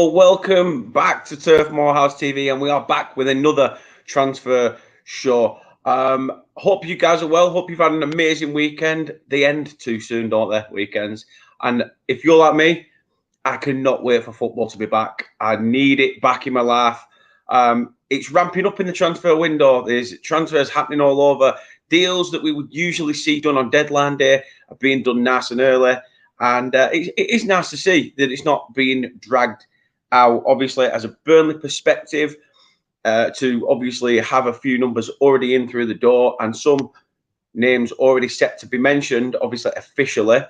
all, welcome back to Turf Morehouse TV, and we are back with another transfer show. Hope you guys are well. Hope you've had an amazing weekend. They end too soon, don't they, weekends? And if you're like me, I cannot wait for football to be back. I need it back in my life. It's ramping up in the transfer window. There's transfers happening all over. Deals that we would usually see done on deadline day are being done nice and early. And it is nice to see that it's not being dragged out, obviously, as a Burnley perspective, to obviously have a few numbers already in through the door and some names already set to be mentioned, obviously, officially.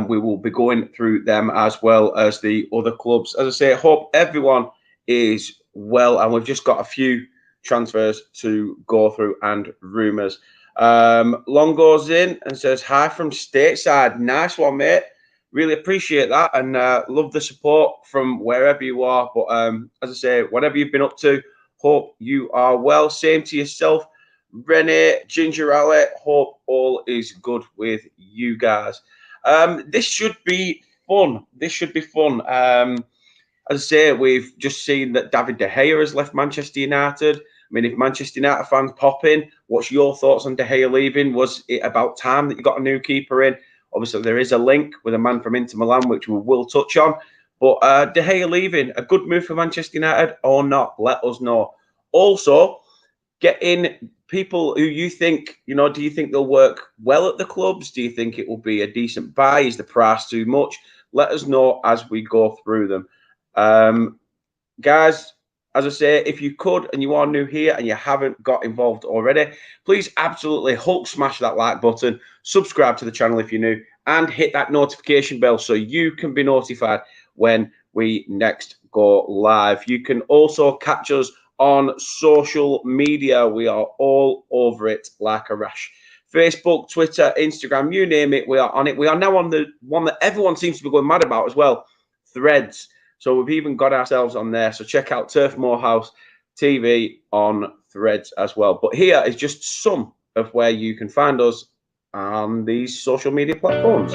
We will be going through them as well as the other clubs. As I say, I hope everyone is well, and we've just got a few transfers to go through and rumours. Long goes in and says, hi from stateside. Nice one, mate. Really appreciate that and love the support from wherever you are. But as I say, whatever you've been up to, hope you are well. Same to yourself, Renee, Ginger Ali. Hope all is good with you guys. This should be fun. This should be fun. As I say, we've just seen that David De Gea has left Manchester United. I mean, if Manchester United fans pop in, what's your thoughts on De Gea leaving? Was it about time that you got a new keeper in? Obviously, there is a link with a man from Inter Milan, which we will touch on. But De Gea leaving, a good move for Manchester United or not? Let us know. Also, get in people who you think, do you think they'll work well at the clubs? Do you think it will be a decent buy? Is the price too much? Let us know as we go through them. Guys, as I say, if you could and you are new here and you haven't got involved already, please absolutely Hulk smash that like button, subscribe to the channel if you're new, and hit that notification bell so you can be notified when we next go live. You can also catch us on social media. We are all over it like a rash. Facebook, Twitter, Instagram, you name it, we are on it. We are now on the one that everyone seems to be going mad about as well, Threads. So we've even got ourselves on there. So check out Turf Morehouse TV on Threads as well. But here is just some of where you can find us on these social media platforms.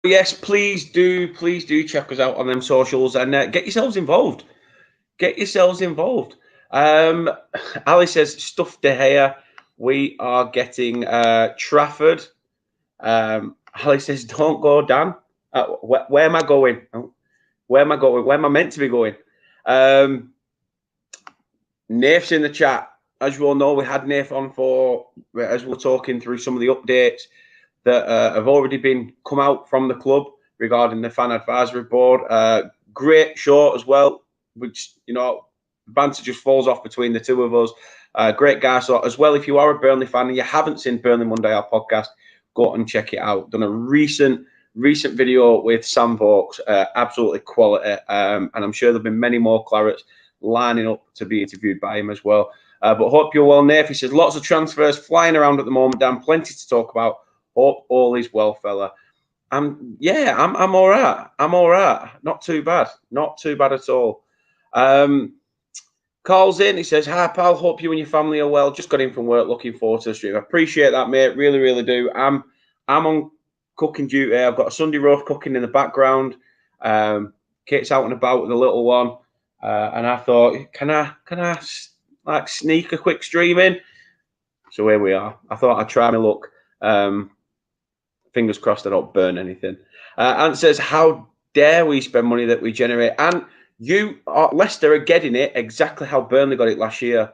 Yes, please do check us out on them socials and get yourselves involved. Get yourselves involved. Ali says, stuff De Gea. We are getting Trafford. Ali says, don't go, Dan. Where am I going? Where am I going? Where am I meant to be going? Naf's in the chat. As you all know, we had Naf on as we're talking through some of the updates that have already been come out from the club regarding the fan advisory board. Great show as well, which, banter just falls off between the two of us. Great guy. So as well, if you are a Burnley fan and you haven't seen Burnley Monday, our podcast, go and check it out. Done a recent video with Sam Vokes, absolutely quality. And I'm sure there'll be many more Clarets lining up to be interviewed by him as well. But hope you're well, Naf. He says, lots of transfers flying around at the moment, Dan. Plenty to talk about. Hope all is well, fella. I'm all right. I'm all right. Not too bad. Not too bad at all. Calls in. He says, hi, pal. Hope you and your family are well. Just got in from work. Looking forward to the stream. I appreciate that, mate. Really, really do. I'm on cooking duty. I've got a Sunday roast cooking in the background. Kate's out and about with the little one. And I thought, can I like sneak a quick stream in? So here we are. I thought I'd try my luck. Fingers crossed I don't burn anything. Ant says, how dare we spend money that we generate? And Leicester are getting it exactly how Burnley got it last year.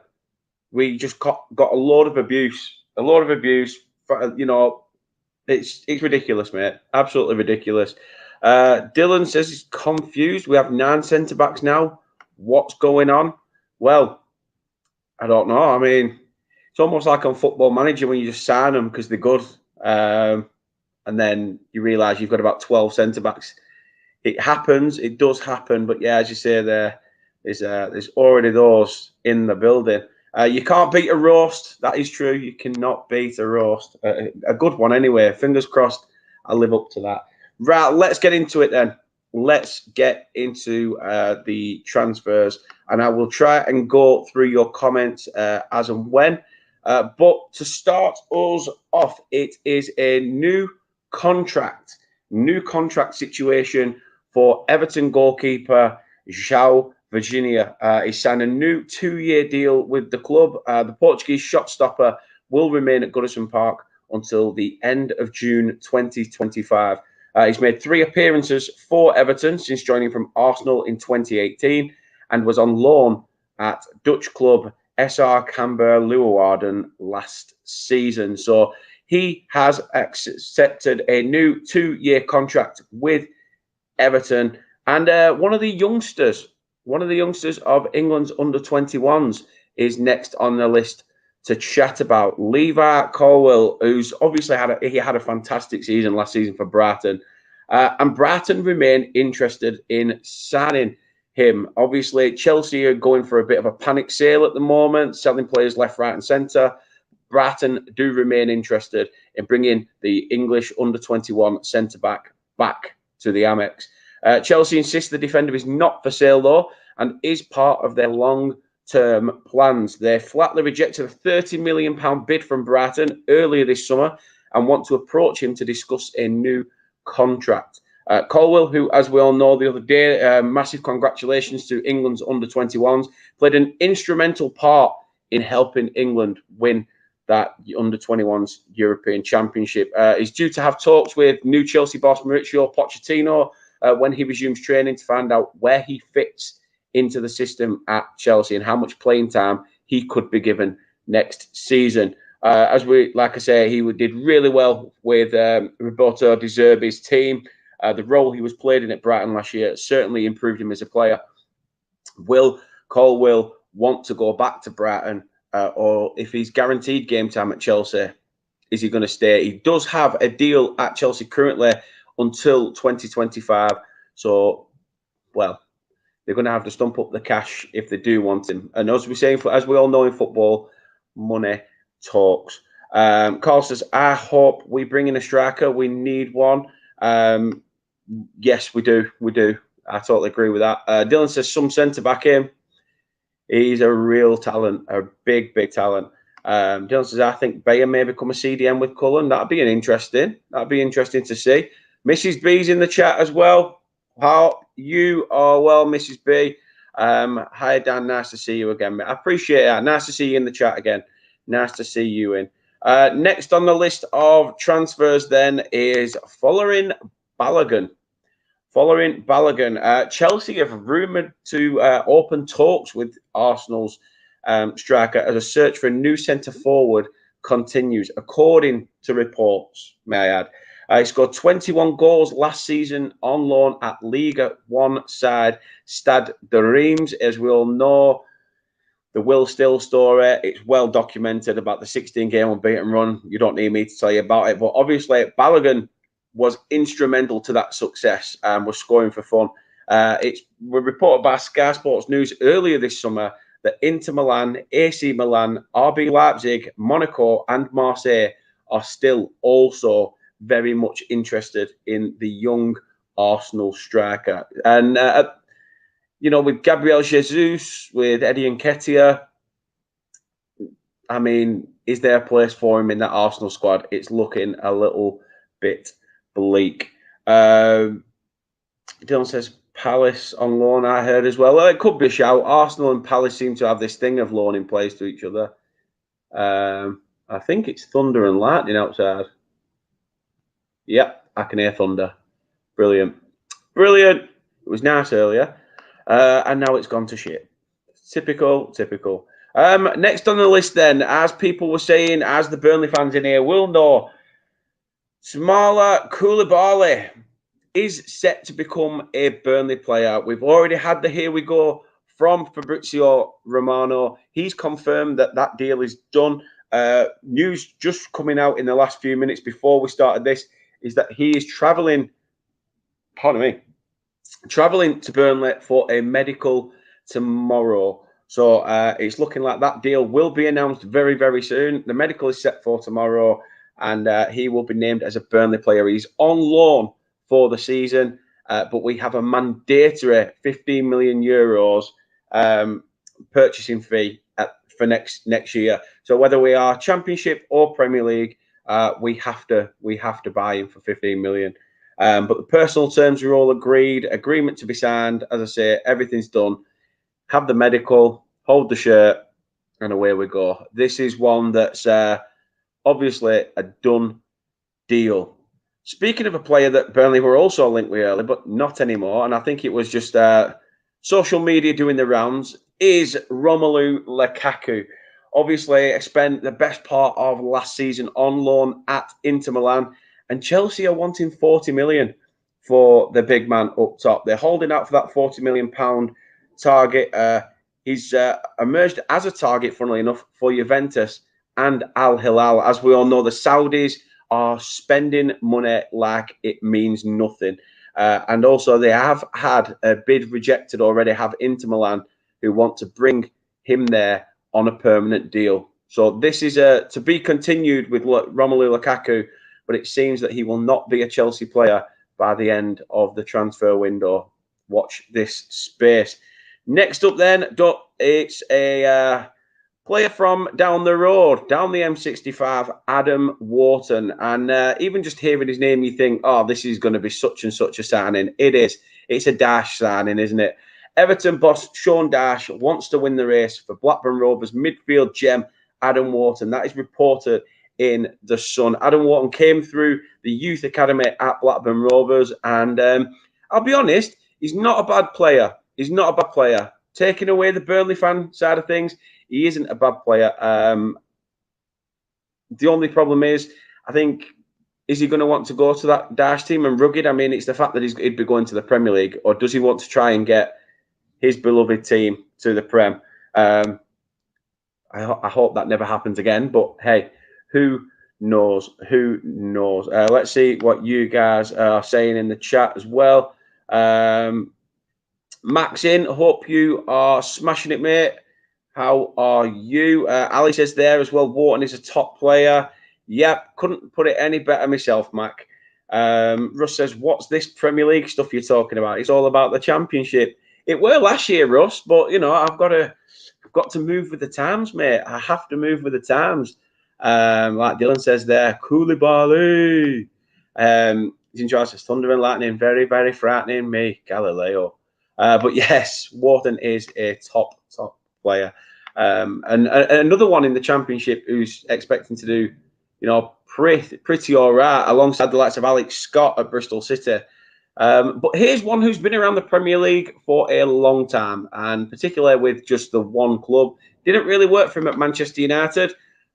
We just got a load of abuse. It's ridiculous, mate. Absolutely ridiculous. Dylan says he's confused. We have 9 centre-backs now. What's going on? Well, I don't know. I mean, it's almost like on Football Manager when you just sign them because they're good, and then you realise you've got about 12 centre backs. It happens. It does happen. But yeah, as you say, there's already those in the building. You can't beat a roast. That is true. You cannot beat a roast. A good one anyway. Fingers crossed. I'll live up to that. Right. Let's get into it then. Let's get into the transfers, and I will try and go through your comments as and when. But to start us off, it is a new contract situation for Everton goalkeeper João Virginia. He signed a new 2-year deal with the club. The Portuguese shot stopper will remain at Goodison Park until the end of June 2025. He's made 3 appearances for Everton since joining from Arsenal in 2018 and was on loan at Dutch club SR Camber Leeuwarden last season. So he has accepted a new 2-year contract with Everton. And one of the youngsters of England's under-21s is next on the list to chat about. Levi Colwill, who's obviously had a fantastic season last season for Brighton. And Brighton remain interested in signing him. Obviously, Chelsea are going for a bit of a panic sale at the moment, selling players left, right and centre. Brighton do remain interested in bringing the English under-21 centre-back back to the Amex. Chelsea insist the defender is not for sale, though, and is part of their long-term plans. They flatly rejected a £30 million bid from Brighton earlier this summer and want to approach him to discuss a new contract. Colwill, who, as we all know, the other day, massive congratulations to England's under-21s, played an instrumental part in helping England win that under-21s European Championship. He's due to have talks with new Chelsea boss Mauricio Pochettino when he resumes training to find out where he fits into the system at Chelsea and how much playing time he could be given next season. Like I say, he did really well with Roberto De Zerbi's team. The role he was played in at Brighton last year certainly improved him as a player. Will Colwill want to go back to Brighton, or if he's guaranteed game time at Chelsea, is he going to stay? He does have a deal at Chelsea currently until 2025. So, well, they're going to have to stump up the cash if they do want him. And as we all know in football, money talks. Carl says, I hope we bring in a striker. We need one. Yes, we do. I totally agree with that. Dylan says, some centre-back in. He's a real talent, a big talent. Dylan says, I think Bayer may become a CDM with Cullen. That'd be interesting to see. Mrs. B's in the chat as well. How you are? Well, Mrs. B. Hi, Dan. Nice to see you again, mate. I appreciate that. Nice to see you in the chat again. Nice to see you in. Next on the list of transfers then is Folarin Balogun. Chelsea have rumoured to open talks with Arsenal's striker as a search for a new centre-forward continues, according to reports, may I add. He scored 21 goals last season on loan at Liga 1 side Stade de Reims. As we all know, the Will Still story, it's well documented about the 16-game unbeaten run. You don't need me to tell you about it. But obviously, Balogun was instrumental to that success and was scoring for fun. It's reported by Sky Sports News earlier this summer that Inter Milan, AC Milan, RB Leipzig, Monaco and Marseille are still also very much interested in the young Arsenal striker. And, with Gabriel Jesus, with Eddie Nketiah, I mean, is there a place for him in that Arsenal squad? It's looking a little bit bleak. Dylan says Palace on loan, I heard as well. Well, it could be a shout. Arsenal and Palace seem to have this thing of loaning players to each other. I think it's thunder and lightning outside. Yep, I can hear thunder. Brilliant. It was nice earlier. And now it's gone to shit. Typical. Next on the list then, as people were saying, as the Burnley fans in here will know, Smala Koulibaly is set to become a Burnley player. We've already had the here we go from Fabrizio Romano. He's confirmed that deal is done. News just coming out in the last few minutes before we started this is that he is traveling to Burnley for a medical tomorrow. So it's looking like that deal will be announced very, very soon. The medical is set for tomorrow, and he will be named as a Burnley player. He's on loan for the season, but we have a mandatory 15 million euros purchasing fee for next year. So whether we are Championship or Premier League, we have to buy him for 15 million. But the personal terms are all agreed, agreement to be signed. As I say, everything's done. Have the medical, hold the shirt, and away we go. This is one that's obviously a done deal. Speaking of a player that Burnley were also linked with early, but not anymore, and I think it was just social media doing the rounds, is Romelu Lukaku. Obviously, spent the best part of last season on loan at Inter Milan, and Chelsea are wanting 40 million for the big man up top. They're holding out for that 40 million pound target. He's emerged as a target, funnily enough, for Juventus and Al Hilal. As we all know, the Saudis are spending money like it means nothing. And also, they have had a bid rejected already, have Inter Milan, who want to bring him there on a permanent deal. So this is to be continued with Romelu Lukaku, but it seems that he will not be a Chelsea player by the end of the transfer window. Watch this space. Next up then, it's a player from down the road, down the M65, Adam Wharton. And even just hearing his name, you think, oh, this is going to be such and such a signing. It is. It's a Dash signing, isn't it? Everton boss Sean Dash wants to win the race for Blackburn Rovers midfield gem Adam Wharton. That is reported in The Sun. Adam Wharton came through the youth academy at Blackburn Rovers, and I'll be honest, he's not a bad player. He's not a bad player. Taking away the Burnley fan side of things, he isn't a bad player. The only problem is, I think, is he going to want to go to that Dash team and rugged? I mean, it's the fact that he'd be going to the Premier League, or does he want to try and get his beloved team to the Prem? I hope that never happens again, but hey, who knows? Who knows? Let's see what you guys are saying in the chat as well. Max in, hope you are smashing it, mate. How are you? Ali says there as well, Wharton is a top player. Yep, couldn't put it any better myself, Mac. Russ says, what's this Premier League stuff you're talking about? It's all about the Championship. It were last year, Russ, but, you know, I've got to move with the times, mate. I have to move with the times. Like Dylan says there, Koulibaly. He's enjoys his thunder and lightning. Very, very frightening me, Galileo. But yes, Wharton is a top player. And another one in the Championship who's expecting to do, you know, pretty all right alongside the likes of Alex Scott at Bristol City. But here's one who's been around the Premier League for a long time, and particularly with just the one club. Didn't really work for him at Manchester United,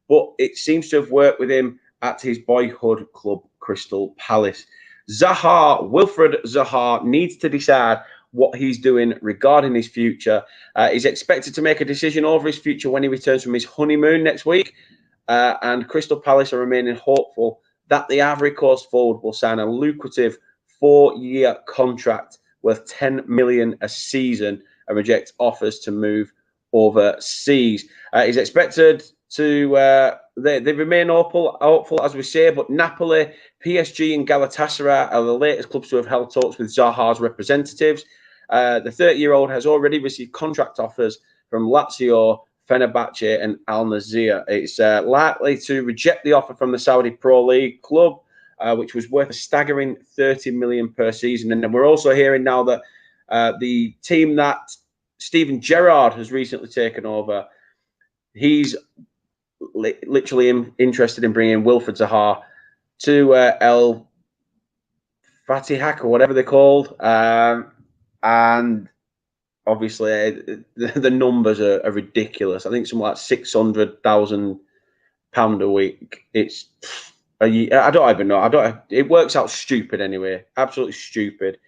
but it seems to have worked with him at his boyhood club, Crystal Palace. Wilfred Zaha needs to decide what he's doing regarding his future. He's expected to make a decision over his future when he returns from his honeymoon next week. And Crystal Palace are remaining hopeful that the Ivory Coast forward will sign a lucrative 4-year contract worth 10 million a season and reject offers to move overseas. He's expected to they remain hopeful, as we say, but Napoli, PSG and Galatasaray are the latest clubs to have held talks with Zaha's representatives. The 30-year-old has already received contract offers from Lazio, Fenerbahce and Al Nassr. It's likely to reject the offer from the Saudi Pro League club, which was worth a staggering 30 million per season. And then we're also hearing now that the team that Steven Gerrard has recently taken over, he's literally interested in bringing Wilfred Zaha to El Fatihak or whatever they're called. And obviously the numbers are ridiculous. I think something like £600,000 a week. It's I don't even know. It works out stupid anyway. Absolutely stupid.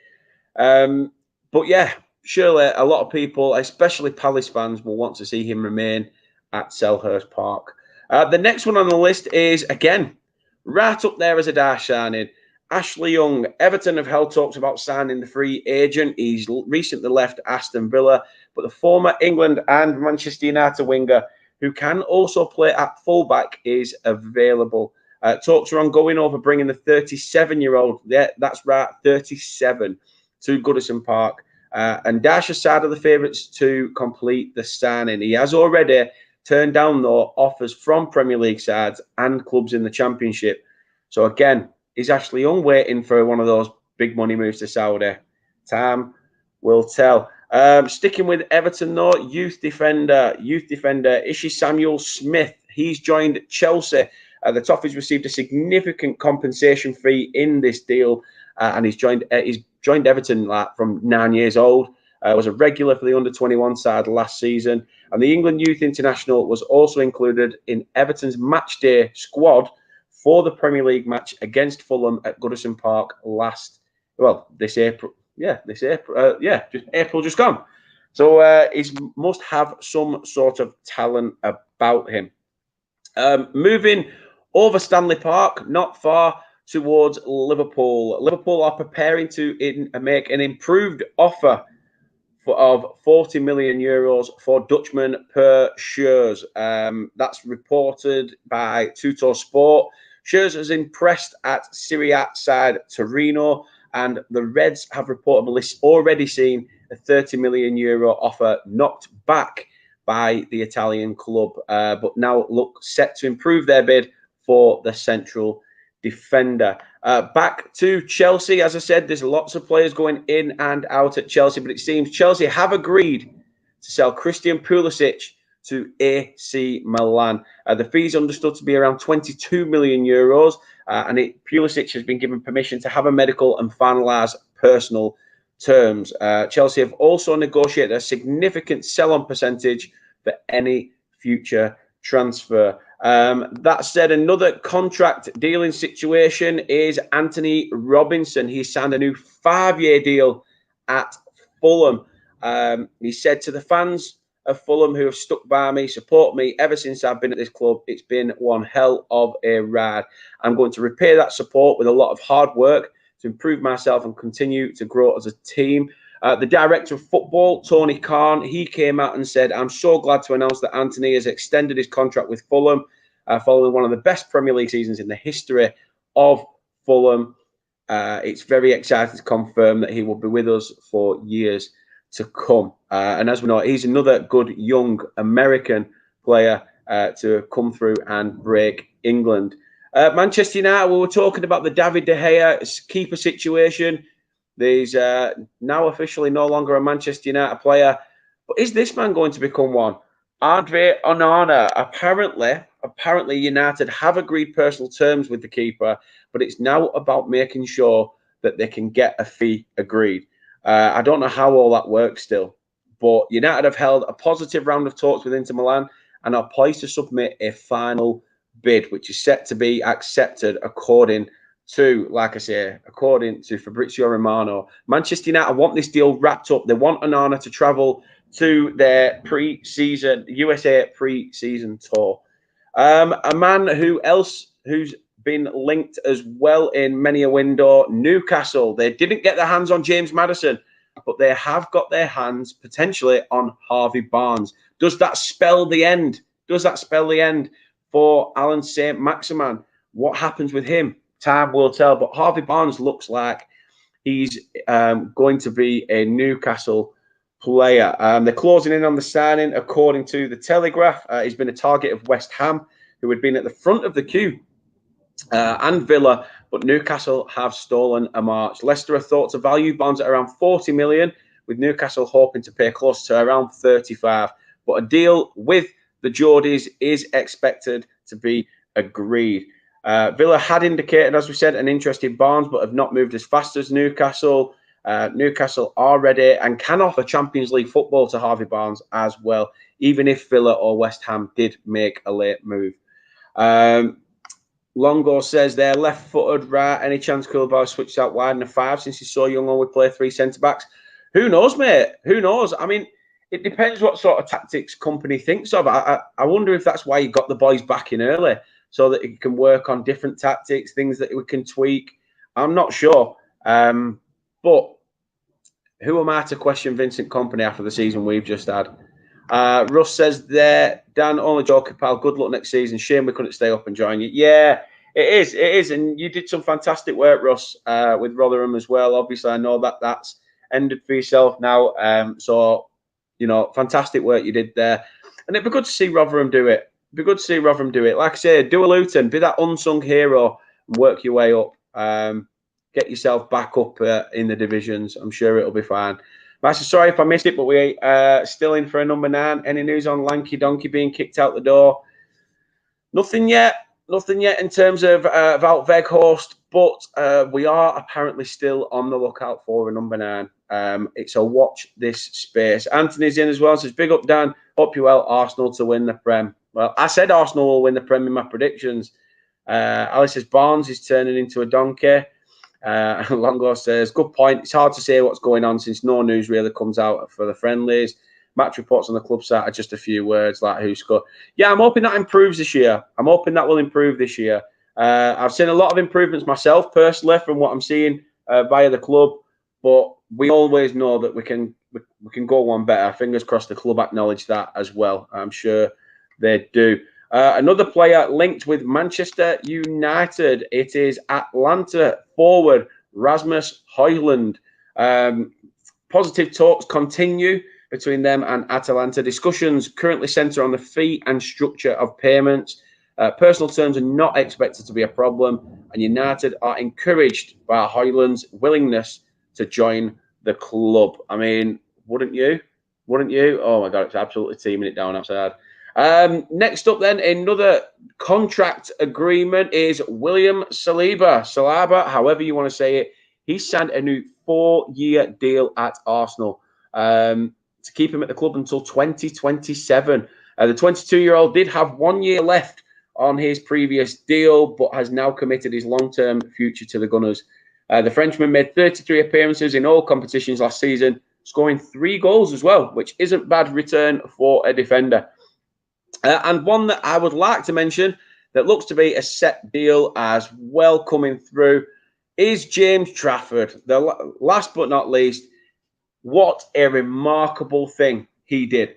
But yeah, surely a lot of people, especially Palace fans, will want to see him remain at Selhurst Park. The next one on the list is, again, right up there as a dash signing. Ashley Young. Everton have held talks about signing the free agent. He's recently left Aston Villa, but the former England and Manchester United winger, who can also play at fullback, is available. Talks are ongoing over bringing the 37-year-old, yeah, that's right, 37, to Goodison Park. And Dasher's side of the favourites to complete the signing. He has already turned down, though, offers from Premier League sides and clubs in the Championship. So, again, is Ashley Young waiting for one of those big money moves to Saudi? Time will tell. Sticking with Everton, though, youth defender Ishi Samuel Smith. He's joined Chelsea. The Toffees received a significant compensation fee in this deal, and he's joined Everton from 9 years old. Was a regular for the under-21 side last season, and the England Youth International was also included in Everton's match day squad for the Premier League match against Fulham at Goodison Park this April. Just April just gone. So he must have some sort of talent about him. Moving over Stanley Park, not far towards Liverpool. Liverpool are preparing to make an improved offer of 40 million euros for Dutchman Per Schuurs. That's reported by Tutto Sport. Schuurs has impressed at Serie A side Torino, and the Reds have reportedly already seen a 30 million euro offer knocked back by the Italian club, but now look set to improve their bid for the central defender. Back to Chelsea. As I said, there's lots of players going in and out at Chelsea, but it seems Chelsea have agreed to sell Christian Pulisic to AC Milan. The fee is understood to be around 22 million euros, and Pulisic has been given permission to have a medical and finalise personal terms. Chelsea have also negotiated a significant sell-on percentage for any future transfer. That said, another contract dealing situation is Anthony Robinson. He signed a new 5-year deal at Fulham. He said to the fans of Fulham who have stuck by me, support me ever since I've been at this club, it's been one hell of a ride. I'm going to repay that support with a lot of hard work to improve myself and continue to grow as a team. The director of football, Tony Khan, he came out and said, I'm so glad to announce that Anthony has extended his contract with Fulham following one of the best Premier League seasons in the history of Fulham. It's very exciting to confirm that he will be with us for years to come. And as we know, he's another good young American player to come through and break England. Manchester United, we were talking about the David De Gea keeper situation. He's now officially no longer a Manchester United player. But is this man going to become one? Andre Onana. Apparently United have agreed personal terms with the keeper, but it's now about making sure that they can get a fee agreed. I don't know how all that works still, but United have held a positive round of talks with Inter Milan and are poised to submit a final bid, which is set to be accepted according to Fabrizio Romano. Manchester United want this deal wrapped up. They want Onana to travel to their USA pre-season tour. A man who's been linked as well in many a window, Newcastle. They didn't get their hands on James Maddison, but they have got their hands potentially on Harvey Barnes. Does that spell the end? For Alan St. Maximin? What happens with him? Time will tell, but Harvey Barnes looks like he's going to be a Newcastle player. They're closing in on the signing, according to the Telegraph. He's been a target of West Ham, who had been at the front of the queue, and Villa, but Newcastle have stolen a march. Leicester are thought to value Barnes at around 40 million, with Newcastle hoping to pay close to around 35. But a deal with the Geordies is expected to be agreed. Villa had indicated, as we said, an interest in Barnes, but have not moved as fast as Newcastle. Newcastle are ready and can offer Champions League football to Harvey Barnes as well, even if Villa or West Ham did make a late move. Longo says they're left-footed, right? Any chance Koulibaly switched out wide in a 5 since he saw Young would play 3 centre-backs? Who knows, mate? Who knows? I mean, it depends what sort of tactics company thinks of. I wonder if that's why you got the boys back in early, so that you can work on different tactics, things that we can tweak. I'm not sure. But who am I to question Vincent Kompany after the season we've just had? Russ says there, Dan, only joking, pal. Good luck next season. Shame we couldn't stay up and join you. Yeah, it is. It is. And you did some fantastic work, Russ, with Rotherham as well. Obviously, I know that that's ended for yourself now. So, you know, fantastic work you did there. And it'd be good to see Rotherham do it. It'd be good to see Rotherham do it. Like I say, do a Luton, be that unsung hero and work your way up. Get yourself back up in the divisions. I'm sure it'll be fine. Master, sorry if I missed it, but we still in for a number 9. Any news on Lanky Donkey being kicked out the door? Nothing yet. Nothing yet in terms of Wout Weghorst, but we are apparently still on the lookout for a number 9. It's a watch this space. Anthony's in as well. Says, big up, Dan. Hope you well. Arsenal to win the Prem. Well, I said Arsenal will win the Prem in my predictions. Alice says, Barnes is turning into a donkey. Longo says, good point. It's hard to say what's going on since no news really comes out for the friendlies. Match reports on the club site are just a few words like who scored. Yeah, I'm hoping that improves this year. I'm hoping that will improve this year. I've seen a lot of improvements myself personally from what I'm seeing via the club, but we always know that we can go one better. Fingers crossed the club acknowledge that as well. I'm sure they do. Another player linked with Manchester United. It is Atlanta forward Rasmus Højlund. Positive talks continue between them and Atalanta. Discussions currently centre on the fee and structure of payments. Personal terms are not expected to be a problem, and United are encouraged by Højlund's willingness to join the club. I mean, wouldn't you? Wouldn't you? Oh my God, it's absolutely teaming it down outside. Next up, then, another contract agreement is William Saliba, however you want to say it. He signed a new 4-year deal at Arsenal to keep him at the club until 2027. The 22-year-old did have 1 year left on his previous deal, but has now committed his long-term future to the Gunners. The Frenchman made 33 appearances in all competitions last season, scoring 3 goals as well, which isn't bad return for a defender. And one that I would like to mention that looks to be a set deal as well coming through is James Trafford. The last but not least, what a remarkable thing he did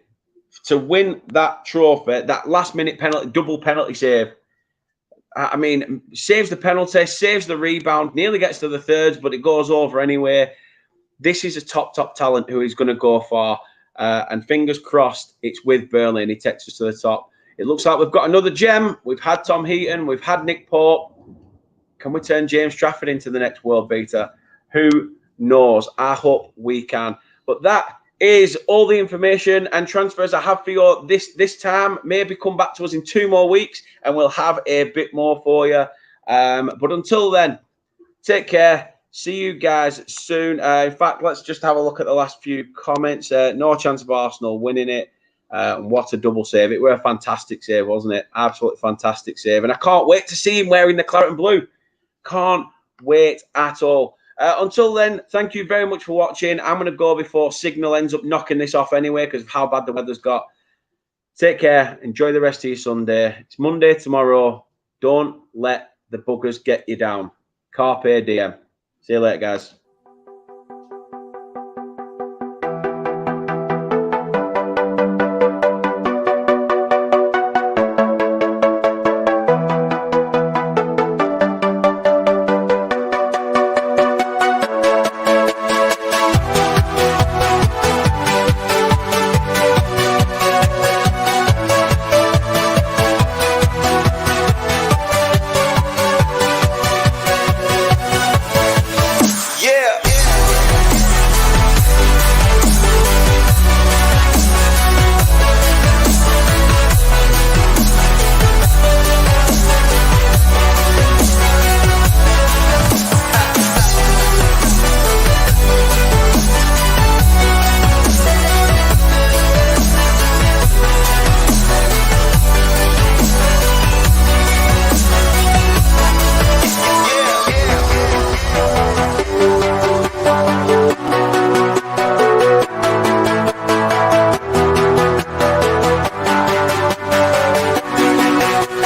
to win that trophy, that last-minute penalty, double penalty save. I mean, saves the penalty, saves the rebound, nearly gets to the thirds, but it goes over anyway. This is a top talent who is going to go far. And fingers crossed, it's with Burnley and he takes us to the top. It looks like we've got another gem. We've had Tom Heaton. We've had Nick Pope. Can we turn James Trafford into the next world beater? Who knows? I hope we can. But that is all the information and transfers I have for you this time. Maybe come back to us in 2 more weeks and we'll have a bit more for you. But until then, take care. See you guys soon. In fact, let's just have a look at the last few comments. No chance of Arsenal winning it. What a double save. It was a fantastic save, wasn't it? Absolutely fantastic save. And I can't wait to see him wearing the claret and blue. Can't wait at all. Until then, thank you very much for watching. I'm going to go before Signal ends up knocking this off anyway because of how bad the weather's got. Take care. Enjoy the rest of your Sunday. It's Monday tomorrow. Don't let the buggers get you down. Carpe diem. See you later, guys.